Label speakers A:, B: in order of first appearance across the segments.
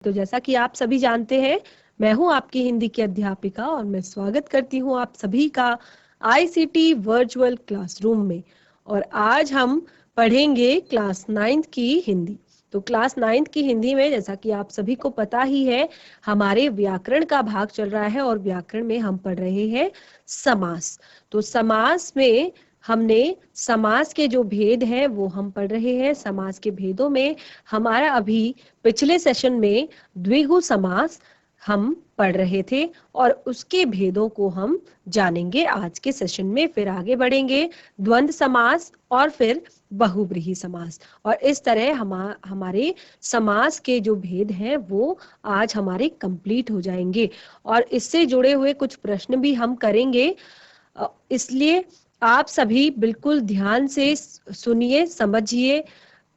A: तो जैसा कि आप सभी जानते हैं, मैं हूं आपकी हिंदी की अध्यापिका और मैं स्वागत करती हूं आप सभी का आईसीटी वर्चुअल क्लासरूम में। और आज हम पढ़ेंगे क्लास 9th की हिंदी। तो क्लास 9th की हिंदी में, जैसा कि आप सभी को पता ही है, हमारे व्याकरण का भाग चल रहा है और व्याकरण में हम पढ़ रहे हैं समास। तो समास में हमने समास के जो भेद हैं वो हम पढ़ रहे हैं। समास के भेदों में हमारा अभी पिछले सेशन में द्विगु समास हम पढ़ रहे थे और उसके भेदों को हम जानेंगे आज के सेशन में। फिर आगे बढ़ेंगे द्वंद्व समास और फिर बहुब्रीहि समास। और इस तरह हमारे समास के जो भेद हैं वो आज हमारे कंप्लीट हो जाएंगे और इससे जुड़े हुए कुछ प्रश्न भी हम करेंगे। इसलिए आप सभी बिल्कुल ध्यान से सुनिए, समझिए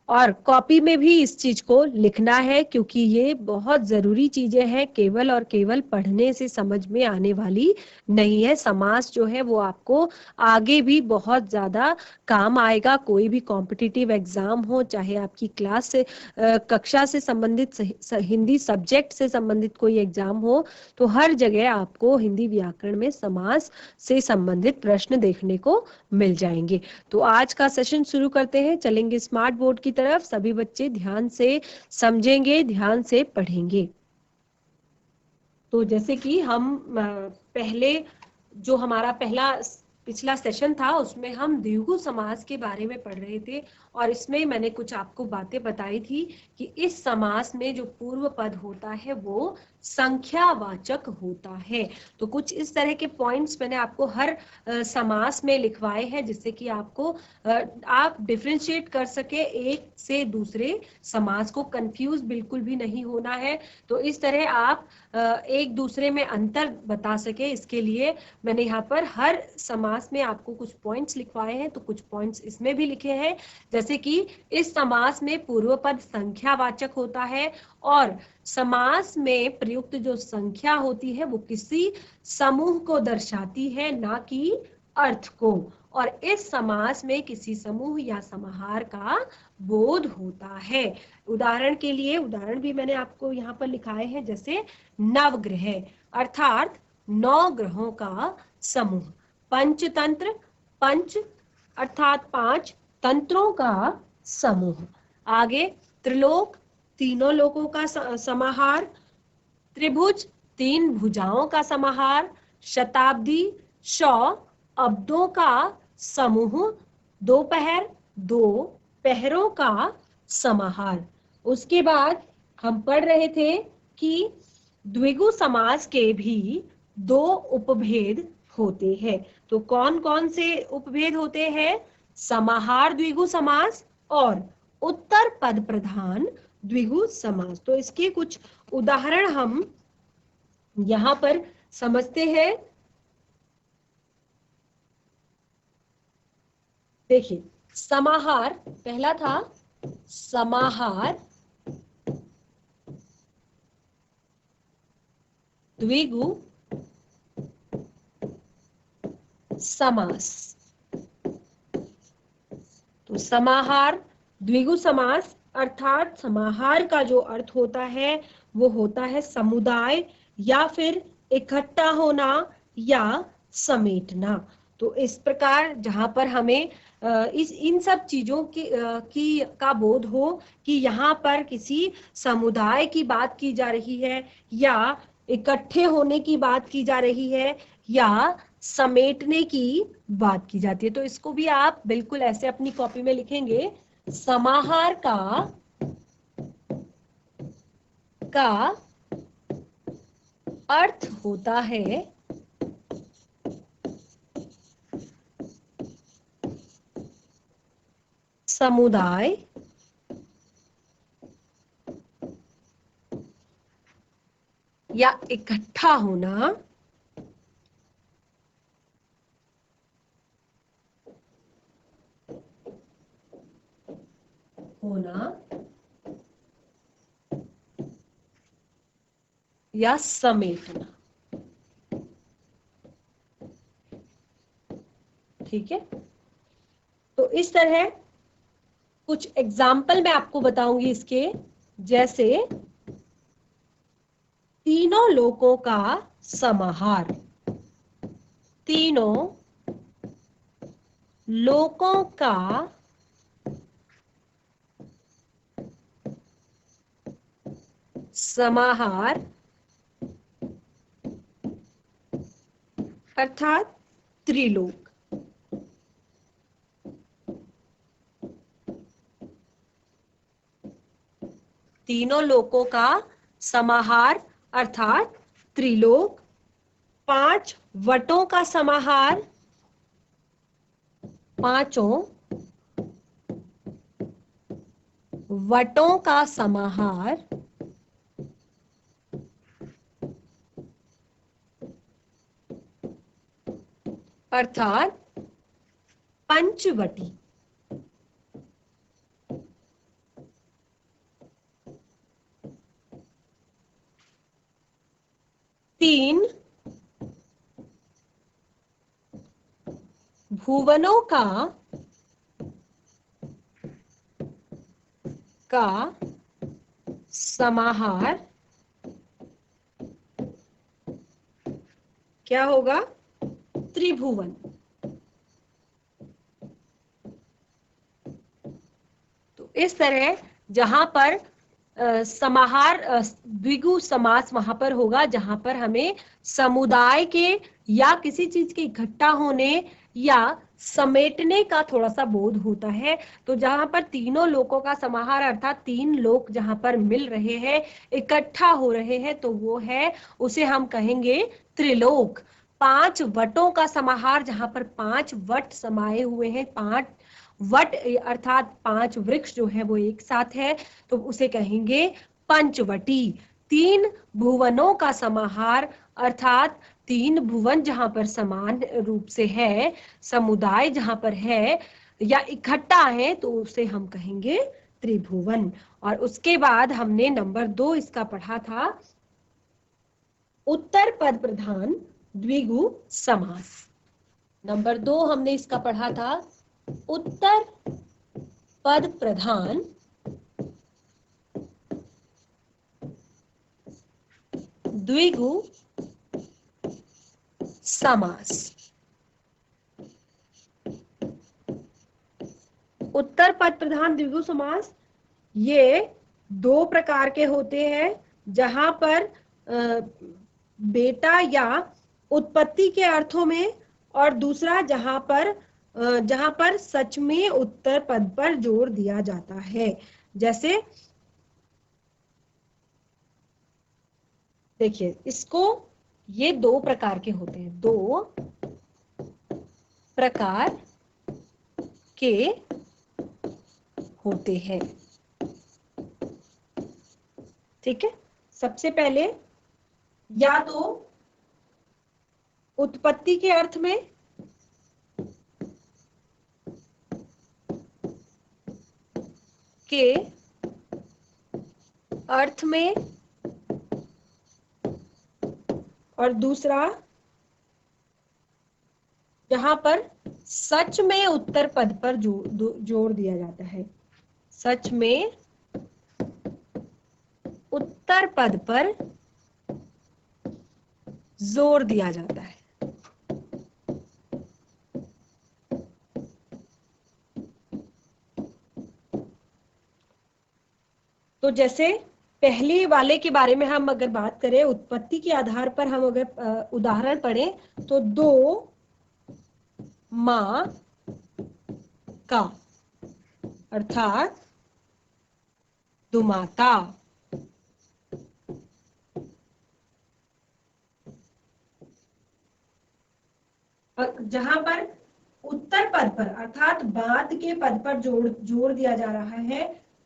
A: और कॉपी में भी इस चीज को लिखना है, क्योंकि ये बहुत जरूरी चीजें हैं। केवल और केवल पढ़ने से समझ में आने वाली नहीं है। समास जो है वो आपको आगे भी बहुत ज्यादा काम आएगा। कोई भी कॉम्पिटिटिव एग्जाम हो, चाहे आपकी क्लास से कक्षा से संबंधित हिंदी सब्जेक्ट से संबंधित कोई एग्जाम हो, तो हर जगह आपको हिंदी व्याकरण में समास से संबंधित प्रश्न देखने को मिल जाएंगे। तो आज का सेशन शुरू करते हैं। चलेंगे स्मार्ट बोर्ड की तरफ। सभी बच्चे ध्यान से समझेंगे, ध्यान से पढ़ेंगे। तो जैसे कि हम पहले जो हमारा पिछला सेशन था उसमें हम द्विगु समास के बारे में पढ़ रहे थे और इसमें मैंने कुछ आपको बातें बताई थी कि इस समास में जो पूर्व पद होता है वो संख्यावाचक होता है। तो कुछ इस तरह के पॉइंट्स मैंने आपको हर समास में लिखवाए हैं, जिससे कि आपको आप डिफरेंशिएट कर सके एक से दूसरे समास को। कंफ्यूज बिल्कुल भी नहीं होना है। तो इस तरह आप एक दूसरे में अंतर बता सके, इसके लिए मैंने यहाँ पर हर समास में आपको कुछ पॉइंट्स लिखवाए हैं। तो कुछ पॉइंट्स इसमें भी लिखे हैं, जैसे कि इस समास में पूर्व पद संख्यावाचक होता है और समास में प्रयुक्त जो संख्या होती है वो किसी समूह को दर्शाती है, ना कि अर्थ को। और इस समास में किसी समूह या समाहार का बोध होता है। उदाहरण के लिए उदाहरण भी मैंने आपको यहाँ पर लिखाए हैं, जैसे नवग्रह अर्थात 9 ग्रहों का समूह। पंचतंत्र, पंच अर्थात 5 तंत्रों का समूह। आगे त्रिलोक, तीनों लोकों का समाहार। त्रिभुज, 3 भुजाओं का समाहार। शताब्दी, 100 अब्दों का समूह। दोपहर, 2 पहरों का समाहार। उसके बाद हम पढ़ रहे थे कि द्विगु समास के भी 2 उपभेद होते हैं। तो कौन कौन से उपभेद होते हैं? समाहार द्विगु समास और उत्तर पद प्रधान द्विगु समास। तो इसके कुछ उदाहरण हम यहाँ पर समझते हैं। देखिए, समाहार पहला था समाहार द्विगु समास। तो समाहार द्विगु समास अर्थात समाहार का जो अर्थ होता है वो होता है समुदाय या फिर इकट्ठा होना या समेटना। तो इस प्रकार जहां पर हमें इन सब चीजों की का बोध हो कि यहाँ पर किसी समुदाय की बात की जा रही है या इकट्ठे होने की बात की जा रही है या समेटने की बात की जाती है। तो इसको भी आप बिल्कुल ऐसे अपनी कॉपी में लिखेंगे। समाहार का अर्थ होता है समुदाय या इकट्ठा होना या समेटना। ठीक है, तो इस तरह कुछ एग्जाम्पल मैं आपको बताऊंगी इसके, जैसे तीनों लोकों का समाहार। तीनों लोकों का समाहार अर्थात त्रिलोक। तीनों लोकों का समाहार अर्थात त्रिलोक। 5 वटों का समाहार, पांचों वटों का समाहार अर्थात पंचवटी। 3 भुवनों का समाहार क्या होगा? त्रिभुवन। तो इस तरह जहां पर समाहार द्विगु समास वहां पर होगा जहां पर हमें समुदाय के या किसी चीज के इकट्ठा होने या समेटने का थोड़ा सा बोध होता है। तो जहां पर तीनों लोकों का समाहार अर्थात 3 लोक जहां पर मिल रहे हैं, इकट्ठा हो रहे हैं, तो वो है, उसे हम कहेंगे त्रिलोक। 5 वटों का समाहार जहां पर 5 वट समाये हुए हैं, 5 वट अर्थात 5 वृक्ष जो है वो एक साथ है, तो उसे कहेंगे पंचवटी। 3 भुवनों का समाहार अर्थात 3 भुवन जहां पर समान रूप से है, समुदाय जहां पर है या इकट्ठा है, तो उसे हम कहेंगे त्रिभुवन। और उसके बाद हमने नंबर 2 इसका पढ़ा था, उत्तर पद प्रधान द्विगु समास। नंबर 2 हमने इसका पढ़ा था, उत्तर पद प्रधान द्विगु समास। उत्तर पद प्रधान द्विगु समास ये 2 प्रकार के होते हैं, जहां पर बेटा या उत्पत्ति के अर्थों में, और दूसरा जहां पर सच में उत्तर पद पर जोर दिया जाता है। जैसे देखिए इसको, ये 2 प्रकार के होते हैं, 2 प्रकार के होते हैं। ठीक है, सबसे पहले या तो उत्पत्ति के अर्थ में, के अर्थ में, और दूसरा जहां पर सच में उत्तर पद पर जोर दिया जाता है। सच में उत्तर पद पर जोर दिया जाता है। तो जैसे पहले वाले के बारे में हम अगर बात करें, उत्पत्ति के आधार पर हम अगर उदाहरण पढ़ें, तो 2 मां का अर्थात दुमाता। जहां पर उत्तर पद पर अर्थात बाद के पद पर जोर दिया जा रहा है,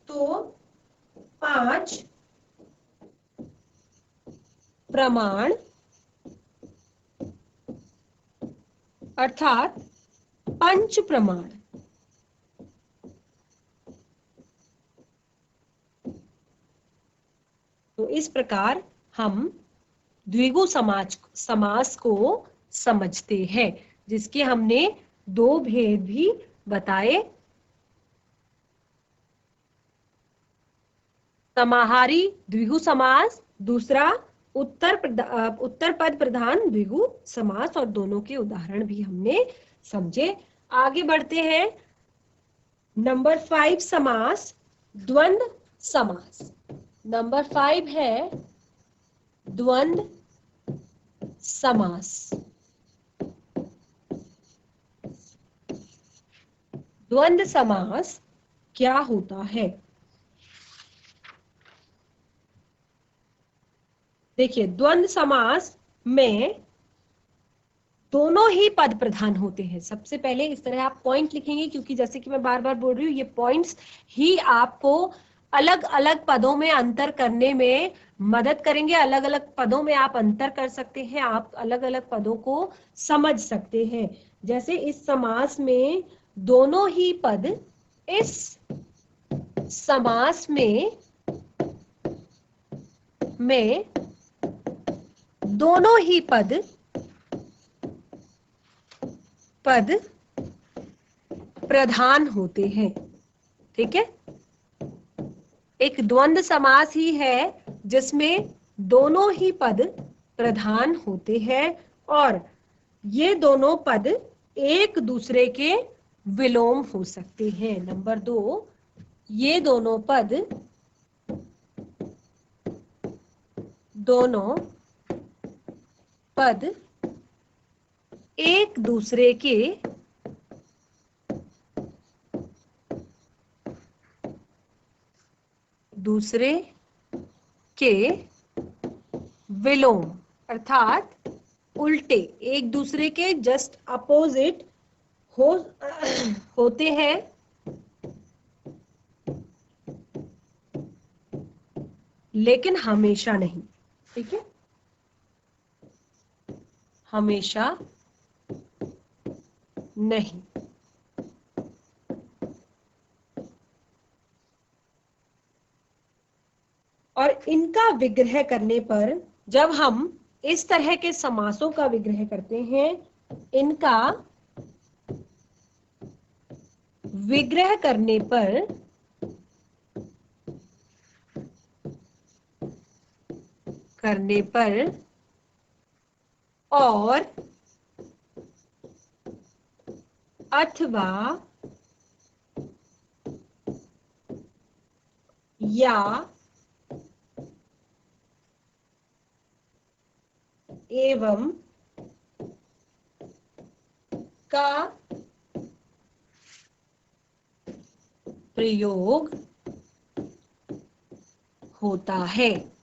A: तो 5 प्रमाण अर्थात पंच प्रमाण। तो इस प्रकार हम द्विगु समास को समझते हैं, जिसके हमने 2 भेद भी बताए। समाहारी द्विगु समास, दूसरा उत्तर पद प्रधान द्विगु समास और दोनों के उदाहरण भी हमने समझे। आगे बढ़ते हैं। नंबर 5 समास, द्वंद्व समास। नंबर 5 है द्वंद्व समास। द्वंद्व समास क्या होता है? देखिए, द्वंद्व समास में दोनों ही पद प्रधान होते हैं। सबसे पहले इस तरह आप पॉइंट लिखेंगे, क्योंकि जैसे कि मैं बार बार बोल रही हूँ, ये पॉइंट्स ही आपको अलग अलग पदों में अंतर करने में मदद करेंगे। अलग अलग पदों में आप अंतर कर सकते हैं, आप अलग अलग पदों को समझ सकते हैं। जैसे इस समास में दोनों ही पद, इस समास में दोनों ही पद प्रधान होते हैं। ठीक है, एक द्वंद्व समास ही है जिसमें दोनों ही पद प्रधान होते हैं और ये दोनों पद एक दूसरे के विलोम हो सकते हैं। नंबर 2, ये दोनों पद एक दूसरे के विलोम अर्थात उल्टे, एक दूसरे के जस्ट अपोजिट होते हैं, लेकिन हमेशा नहीं। ठीक है, हमेशा नहीं। और इनका विग्रह करने पर, जब हम इस तरह के समासों का विग्रह करते हैं, इनका विग्रह करने पर और अथवा या एवं का प्रयोग होता है।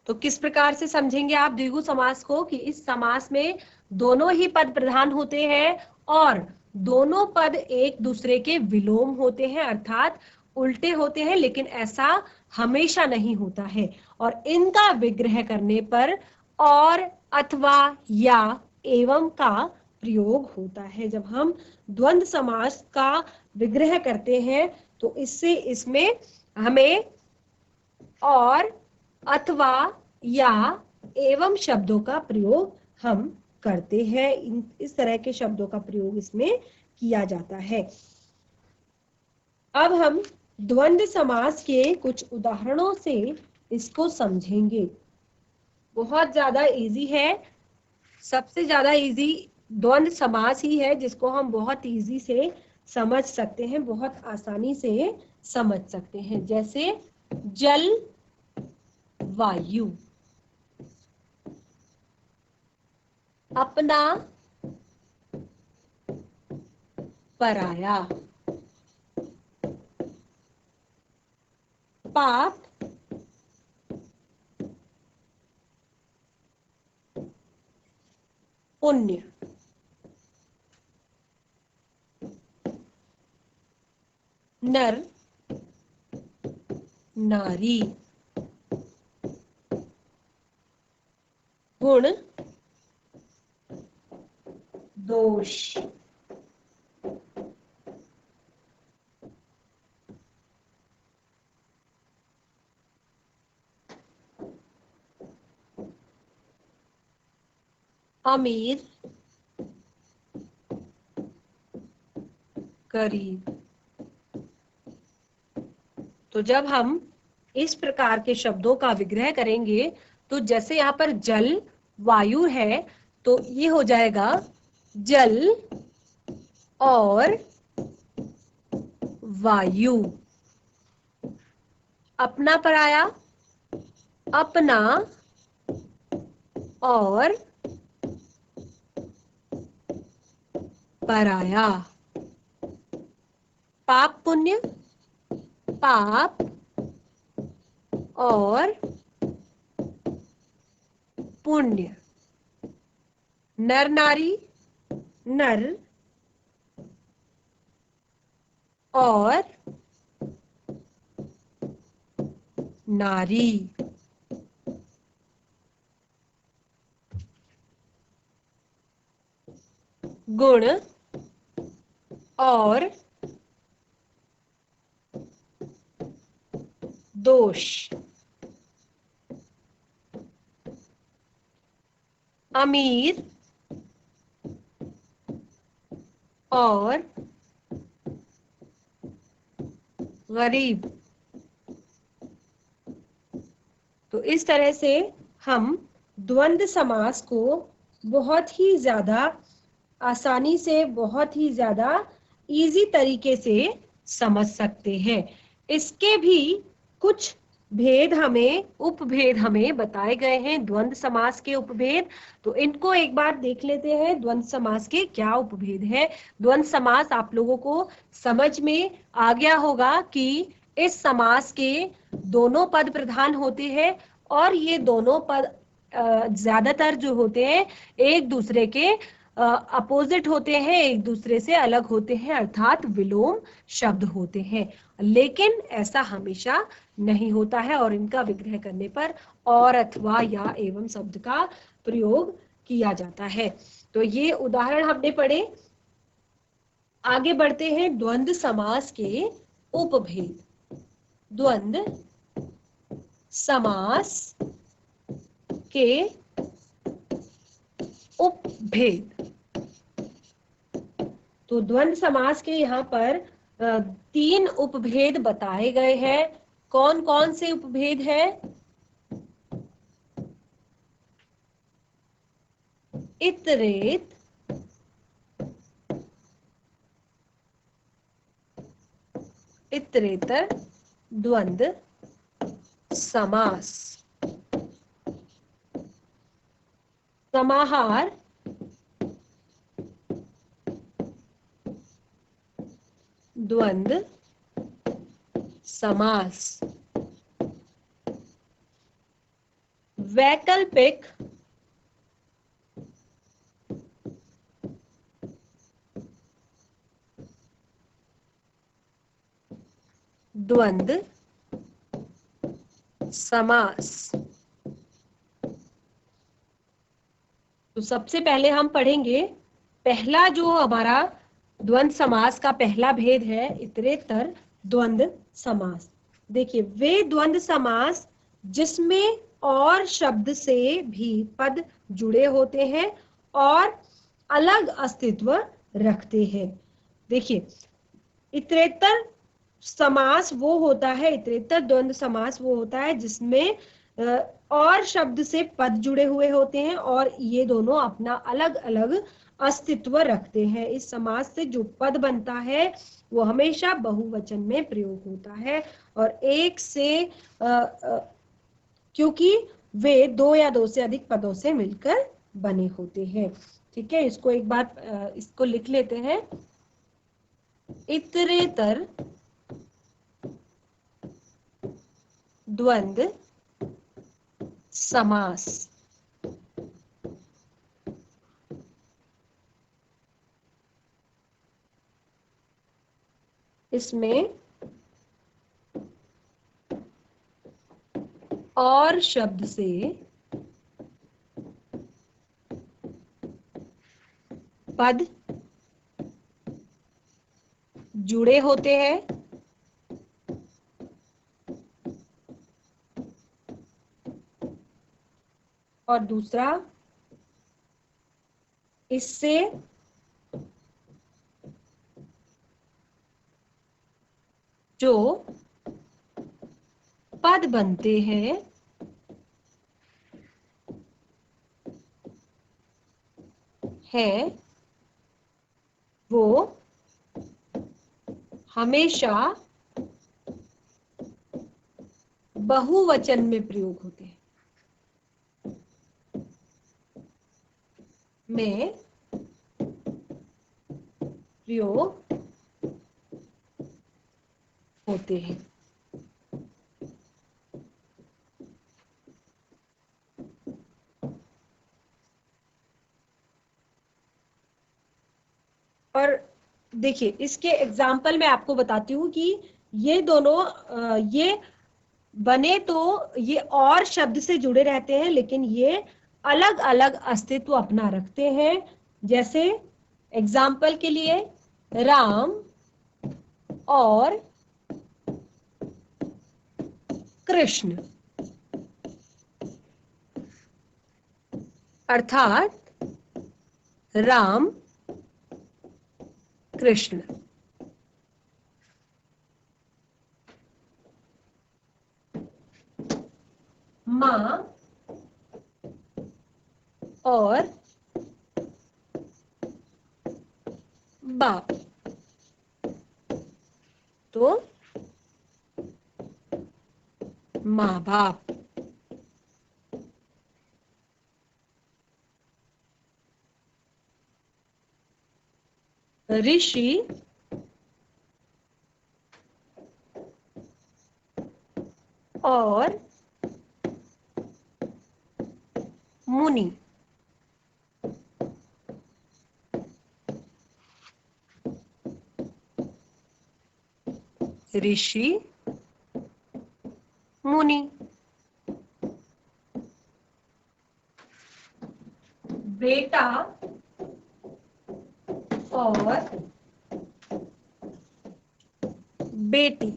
A: तो किस प्रकार से समझेंगे आप द्विगु समास को? कि इस समास में दोनों ही पद प्रधान होते हैं और दोनों पद एक दूसरे के विलोम होते हैं, अर्थात उल्टे होते हैं, लेकिन ऐसा हमेशा नहीं होता है। और इनका विग्रह करने पर और, अथवा, या, एवं का प्रयोग होता है। जब हम द्वंद्व समास का विग्रह करते हैं तो इससे इसमें हमें और, अथवा, या, एवं शब्दों का प्रयोग हम करते हैं। इस तरह के शब्दों का प्रयोग इसमें किया जाता है। अब हम द्वंद्व समास के कुछ उदाहरणों से इसको समझेंगे। बहुत ज्यादा इजी है, सबसे ज्यादा इजी द्वंद्व समास ही है, जिसको हम बहुत इजी से समझ सकते हैं, बहुत आसानी से समझ सकते हैं। जैसे जल वायु, अपना पराया, पाप पुण्य, नर नारी, गुण दोष, अमीर गरीब। तो जब हम इस प्रकार के शब्दों का विग्रह करेंगे तो जैसे यहाँ पर जल वायु है तो ये हो जाएगा जल और वायु। अपना पराया, अपना और पराया। पाप पुण्य, पाप और पुण्य। नर नारी, नर और नारी। गुण और दोष। अमीर और गरीब। तो इस तरह से हम द्वंद्व समास को बहुत ही ज्यादा आसानी से, बहुत ही ज्यादा इजी तरीके से समझ सकते हैं। इसके भी कुछ भेद हमें, उपभेद हमें बताए गए हैं, द्वंद्व समास के उपभेद। तो इनको एक बार देख लेते हैं, द्वंद्व समास के क्या उपभेद है। द्वंद्व समास आप लोगों को समझ में आ गया होगा कि इस समास के दोनों पद प्रधान होते हैं और ये दोनों पद ज्यादातर जो होते हैं एक दूसरे के अपोजिट होते हैं, एक दूसरे से अलग होते हैं, अर्थात विलोम शब्द होते हैं। लेकिन ऐसा हमेशा नहीं होता है और इनका विग्रह करने पर और, अथवा, या, एवं शब्द का प्रयोग किया जाता है। तो ये उदाहरण हमने पढ़े। आगे बढ़ते हैं द्वंद्व समास के उपभेद। द्वंद्व समास के उपभेद। तो द्वंद्व समास के यहाँ पर 3 उपभेद बताए गए हैं। कौन कौन से उपभेद है? इतरेत, इतरेतर द्वंद्व समास। समाहार, द्वंद्व समास। वैकल्पिक, द्वंद्व समास। तो सबसे पहले हम पढ़ेंगे पहला जो हमारा द्वंद्व समास का पहला भेद है, इतरेतर द्वंद्व समास। देखिए, वे द्वंद्व समास जिसमें और शब्द से भी पद जुड़े होते हैं और अलग अस्तित्व रखते हैं। देखिए, इतरेतर समास वो होता है, इतरेतर द्वंद्व समास वो होता है जिसमें और शब्द से पद जुड़े हुए होते हैं और ये दोनों अपना अलग अलग अस्तित्व रखते हैं। इस समास से जो पद बनता है वो हमेशा बहुवचन में प्रयोग होता है और एक से क्योंकि वे 2 या 2 से अधिक पदों से मिलकर बने होते हैं। ठीक है, इसको एक बार इसको लिख लेते हैं। इतरेतर द्वंद्व समास। इसमें और शब्द से पद जुड़े होते हैं और दूसरा, इससे जो पद बनते हैं वो हमेशा बहुवचन में प्रयोग होते हैं। में प्रयोग होते हैं। और देखिए इसके एग्जाम्पल मैं आपको बताती हूँ कि ये दोनों ये बने तो ये और शब्द से जुड़े रहते हैं, लेकिन ये अलग अलग अस्तित्व अपना रखते हैं। जैसे एग्जाम्पल के लिए राम और कृष्ण, अर्थात राम कृष्ण। माँ और बाप, तो माँ बाप। ऋषि और मुनि, ऋषि मुनि। बेटा और बेटी,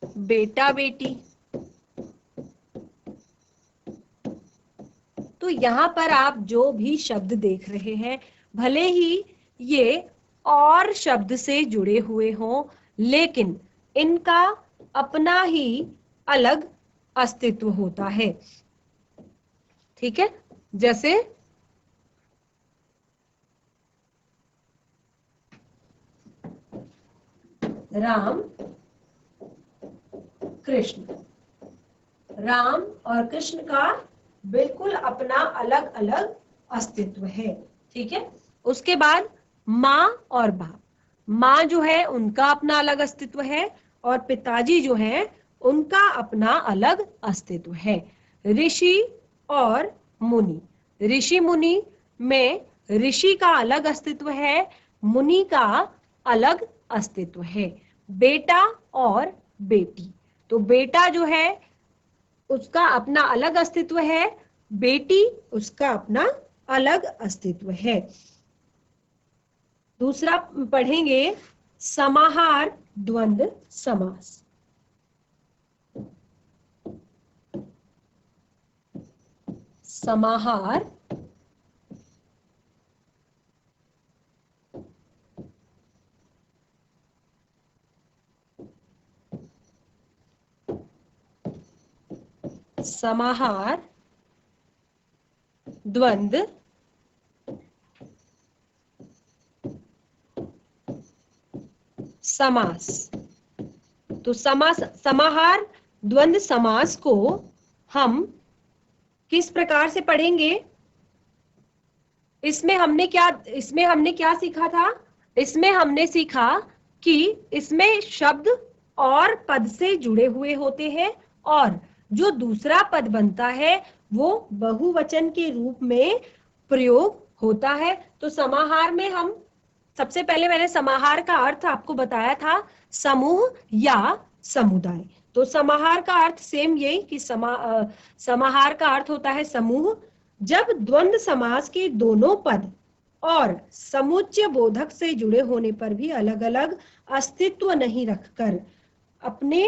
A: बेटा बेटी। तो यहाँ पर आप जो भी शब्द देख रहे हैं, भले ही ये और शब्द से जुड़े हुए हों, लेकिन इनका अपना ही अलग अस्तित्व होता है। ठीक है, जैसे राम कृष्ण, राम और कृष्ण का बिल्कुल अपना अलग अलग अस्तित्व है। ठीक है, उसके बाद माँ और बाप, माँ जो है उनका अपना अलग अस्तित्व है और पिताजी जो है उनका अपना अलग अस्तित्व है। ऋषि और मुनि, ऋषि मुनि में ऋषि का अलग अस्तित्व है, मुनि का अलग अस्तित्व है। बेटा और बेटी, तो बेटा जो है उसका अपना अलग अस्तित्व है, बेटी उसका अपना अलग अस्तित्व है। दूसरा पढ़ेंगे समाहार द्वंद्व समास। समाहार समाहार द्वंद्व समास। तो समाहार द्वंद्व समास को हम किस प्रकार से पढ़ेंगे? इसमें हमने क्या सीखा था? इसमें हमने सीखा कि इसमें शब्द और पद से जुड़े हुए होते हैं और जो दूसरा पद बनता है वो बहुवचन के रूप में प्रयोग होता है। तो समाहार में हम सबसे पहले मैंने समाहार का अर्थ आपको बताया था, समूह या समुदाय। तो समाहार का अर्थ सेम यही कि समाहार का अर्थ होता है समूह। जब द्वंद्व समास के दोनों पद और समुच्चय बोधक से जुड़े होने पर भी अलग अलग अस्तित्व नहीं रखकर अपने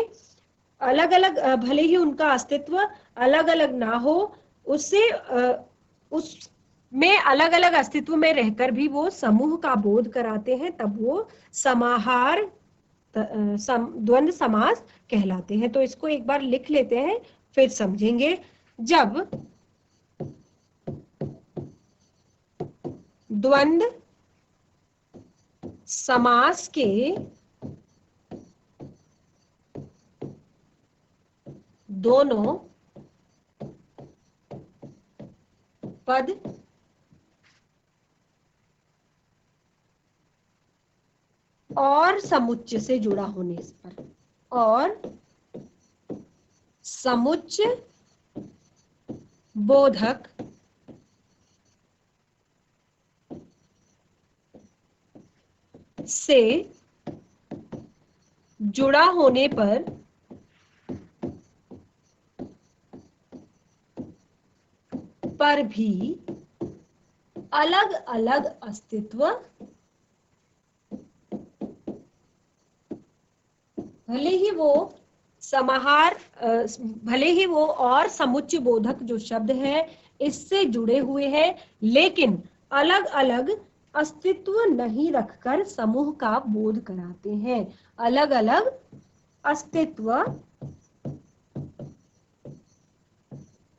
A: अलग अलग, भले ही उनका अस्तित्व अलग अलग ना हो, उससे उस में अलग अलग अस्तित्व में रहकर भी वो समूह का बोध कराते हैं, तब वो समाहार द्वंद्व समास कहलाते हैं। तो इसको एक बार लिख लेते हैं, फिर समझेंगे। जब द्वंद्व समास के दोनों पद और समुच्चय से जुड़ा होने पर, और समुच्चय बोधक से जुड़ा होने पर भी अलग अलग अस्तित्व, भले ही वो समाहार भले ही वो और समुच्चय बोधक जो शब्द है इससे जुड़े हुए हैं, लेकिन अलग अलग अस्तित्व नहीं रखकर समूह का बोध कराते हैं। अलग अलग अस्तित्व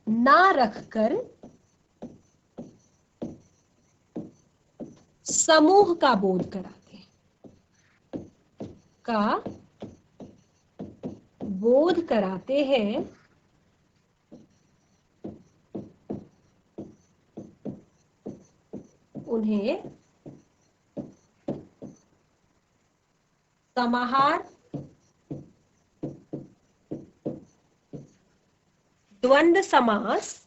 A: ना रखकर समूह का बोध कराते हैं, का बोध कराते हैं। उन्हें समाहार द्वंद्व समास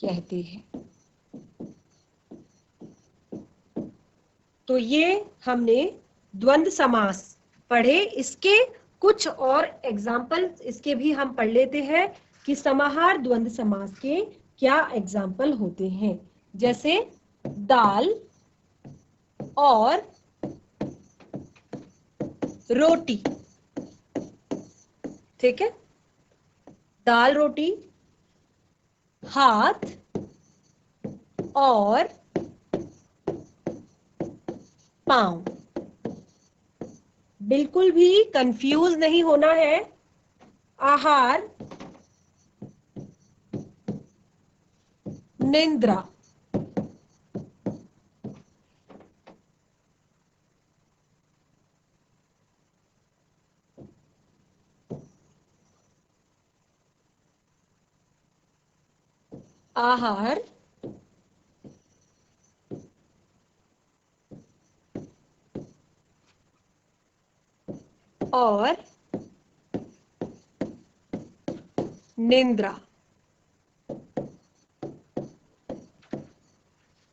A: कहते हैं। तो ये हमने द्वंद्व समास पढ़े। इसके कुछ और एग्जाम्पल इसके भी हम पढ़ लेते हैं कि समाहार द्वंद्व समास के क्या एग्जाम्पल होते हैं। जैसे दाल और रोटी, ठीक है, दाल रोटी, हाथ और पांव। बिल्कुल भी कंफ्यूज नहीं होना है। आहार, निद्रा, आहार, और निद्रा।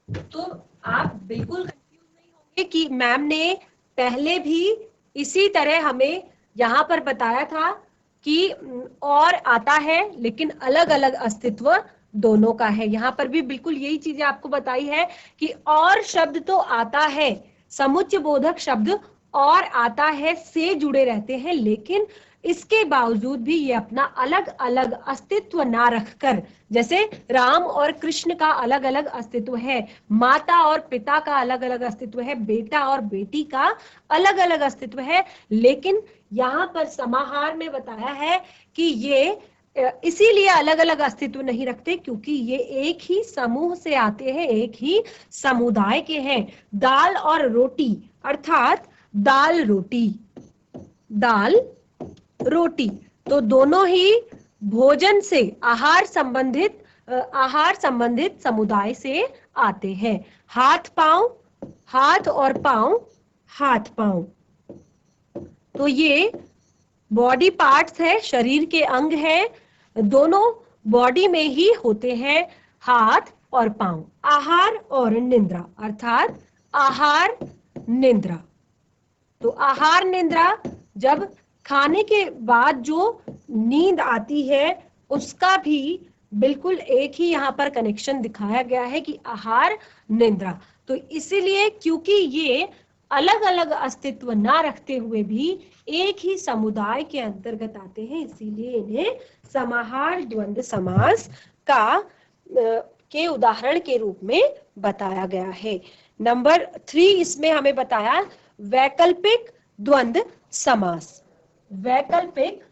A: तो आप बिल्कुल कंफ्यूज नहीं होंगे कि मैम ने पहले भी इसी तरह हमें यहाँ पर बताया था कि और आता है, लेकिन अलग अलग अस्तित्व दोनों का है। यहाँ पर भी बिल्कुल यही चीजें आपको बताई है कि और शब्द तो आता है, समुच्चय बोधक शब्द और आता है से जुड़े रहते हैं, लेकिन इसके बावजूद भी ये अपना अलग अलग अस्तित्व ना रखकर, जैसे राम और कृष्ण का अलग अलग अस्तित्व है, माता और पिता का अलग अलग अस्तित्व है, बेटा और बेटी का अलग अलग अस्तित्व है, लेकिन यहाँ पर समाहार में बताया है कि ये इसीलिए अलग अलग अस्तित्व नहीं रखते क्योंकि ये एक ही समूह से आते हैं, एक ही समुदाय के हैं। दाल और रोटी अर्थात दाल रोटी, दाल रोटी, तो दोनों ही भोजन से आहार संबंधित समुदाय से आते हैं। हाथ पांव, हाथ और पांव, हाथ पांव, तो ये बॉडी पार्ट्स है, शरीर के अंग है, दोनों बॉडी में ही होते हैं, हाथ और पांव। आहार और निद्रा अर्थात आहार निद्रा, तो आहार निद्रा जब खाने के बाद जो नींद आती है उसका भी बिल्कुल एक ही यहाँ पर कनेक्शन दिखाया गया है कि आहार निद्रा। तो इसीलिए क्योंकि ये अलग अलग अस्तित्व ना रखते हुए भी एक ही समुदाय के अंतर्गत आते हैं, इसीलिए इन्हें समाहार द्वंद्व समास का के उदाहरण के रूप में बताया गया है। नंबर 3 इसमें हमें बताया वैकल्पिक द्वंद्व समास। वैकल्पिक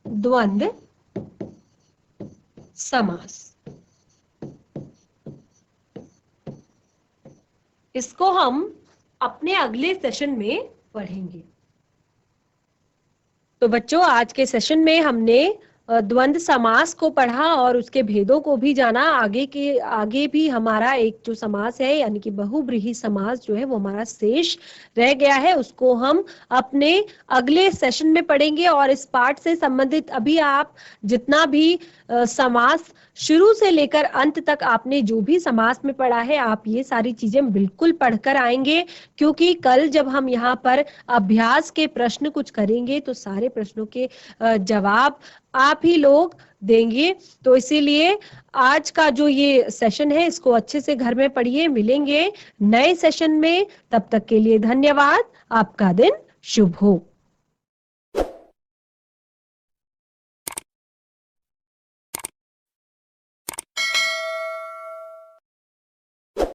A: द्वंद्व समास, इसको हम अपने अगले सेशन में पढ़ेंगे। तो बच्चों, आज के सेशन में हमने द्वंद्व समास को पढ़ा और उसके भेदों को भी जाना। आगे भी हमारा एक जो समास है यानी कि बहुब्रीहि समास जो है वो हमारा शेष रह गया है, उसको हम अपने अगले सेशन में पढ़ेंगे। और इस पाठ से संबंधित अभी आप जितना भी समास शुरू से लेकर अंत तक आपने जो भी समास में पढ़ा है, आप ये सारी चीजें बिल्कुल पढ़कर आएंगे, क्योंकि कल जब हम यहाँ पर अभ्यास के प्रश्न कुछ करेंगे तो सारे प्रश्नों के जवाब आप ही लोग देंगे। तो इसीलिए आज का जो ये सेशन है इसको अच्छे से घर में पढ़िए। मिलेंगे नए सेशन में, तब तक के लिए धन्यवाद। आपका दिन शुभ हो।